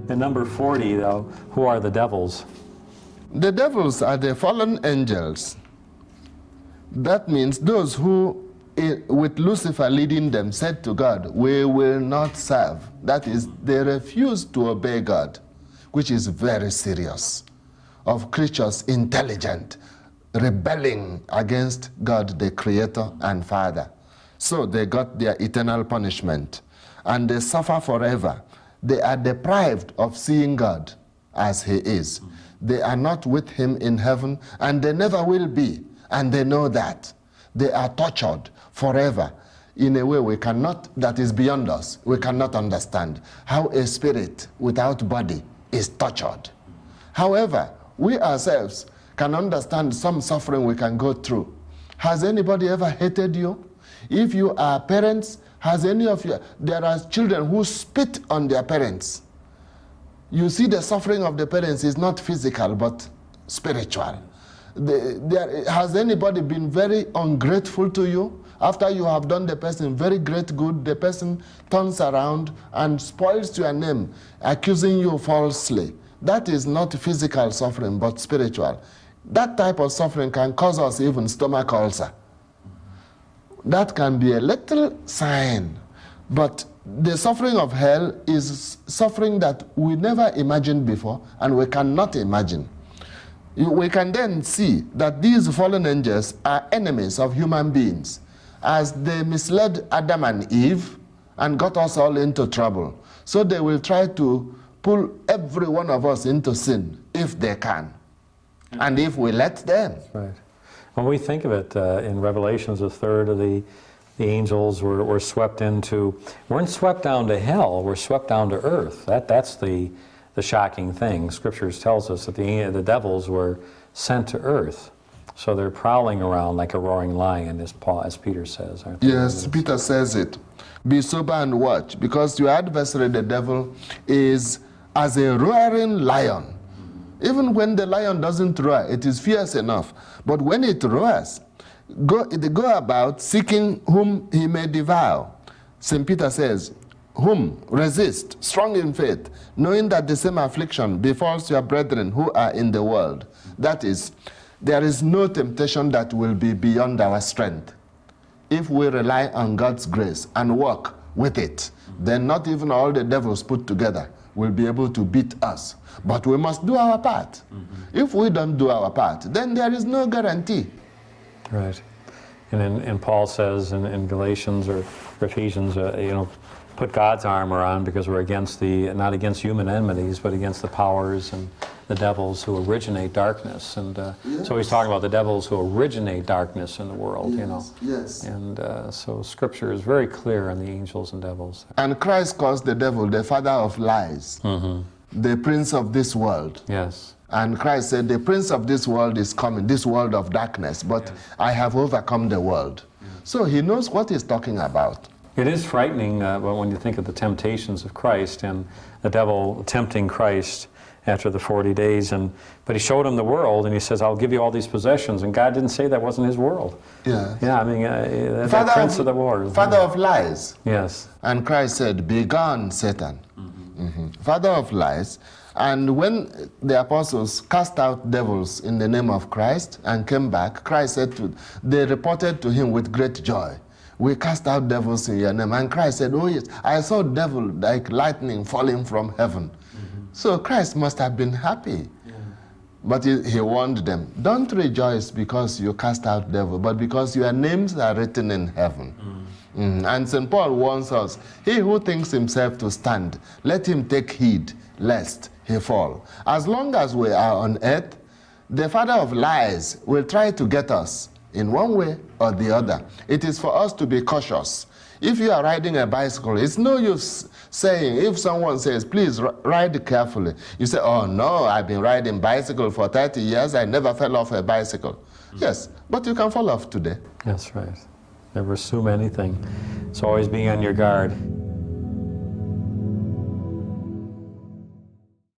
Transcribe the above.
In number 40, though, who are the devils? The devils are the fallen angels. That means those who, with Lucifer leading them, said to God, "We will not serve." That is, they refused to obey God, which is very serious. Of creatures intelligent, rebelling against God, the Creator and Father. So they got their eternal punishment, and they suffer forever. They are deprived of seeing God as He is. They are not with Him in heaven, and they never will be, and they know that. They are tortured forever in a way we cannot, that is beyond us. We cannot understand how a spirit without body is tortured. However, we ourselves can understand some suffering we can go through. Has anybody ever hated you? If you are parents, has any of you, there are children who spit on their parents. You see, the suffering of the parents is not physical but spiritual. Has anybody been very ungrateful to you? After you have done the person very great good, the person turns around and spoils your name, accusing you falsely. That is not physical suffering but spiritual. That type of suffering can cause us even stomach ulcer. That can be a little sign, but the suffering of hell is suffering that we never imagined before and we cannot imagine. We can then see that these fallen angels are enemies of human beings, as they misled Adam and Eve and got us all into trouble. So they will try to pull every one of us into sin if they can, and if we let them. Right. When we think of it in Revelations, a third of the angels were swept into, weren't swept down to hell, we're swept down to earth. That's the shocking thing. Scriptures tells us that the devils were sent to earth. So they're prowling around like a roaring lion, as Peter says. Yes, Peter says it. Be sober and watch, because your adversary, the devil, is as a roaring lion. Even when the lion doesn't roar, it is fierce enough. But when it roars, they go about seeking whom he may devour. St. Peter says, whom resist, strong in faith, knowing that the same affliction befalls your brethren who are in the world. That is, there is no temptation that will be beyond our strength. If we rely on God's grace and work with it, then not even all the devils put together will be able to beat us. But we must do our part. If we don't do our part, then there is no guarantee. Right. And Paul says in Galatians or Ephesians, put God's armor on, because we're against not against human enmities, but against the powers and the devils who originate darkness. And yes. So he's talking about the devils who originate darkness in the world, Yes. Yes. And so Scripture is very clear on the angels and devils. And Christ calls the devil the father of lies, the prince of this world. Yes. And Christ said, the prince of this world is coming, this world of darkness, but yes, I have overcome the world. Yes. So he knows what he's talking about. It is frightening when you think of the temptations of Christ and the devil tempting Christ after the 40 days. But he showed him the world, and he says, I'll give you all these possessions. And God didn't say that wasn't his world. Yeah. Yeah, I mean, that prince of the world. Father of lies. Yes. And Christ said, begone, Satan. Father of lies. And when the apostles cast out devils in the name of Christ and came back, Christ said they reported to him with great joy, we cast out devils in your name. And Christ said, oh yes, I saw devil like lightning falling from heaven. So Christ must have been happy. Yeah. But he warned them, don't rejoice because you cast out devil, but because your names are written in heaven. And St. Paul warns us, he who thinks himself to stand, let him take heed lest he fall. As long as we are on earth, the father of lies will try to get us in one way or the other. It is for us to be cautious. If you are riding a bicycle, it's no use saying, if someone says, please ride carefully, you say, oh no, I've been riding bicycle for 30 years, I never fell off a bicycle. Yes, but you can fall off today. That's right. Never assume anything. It's always being on your guard.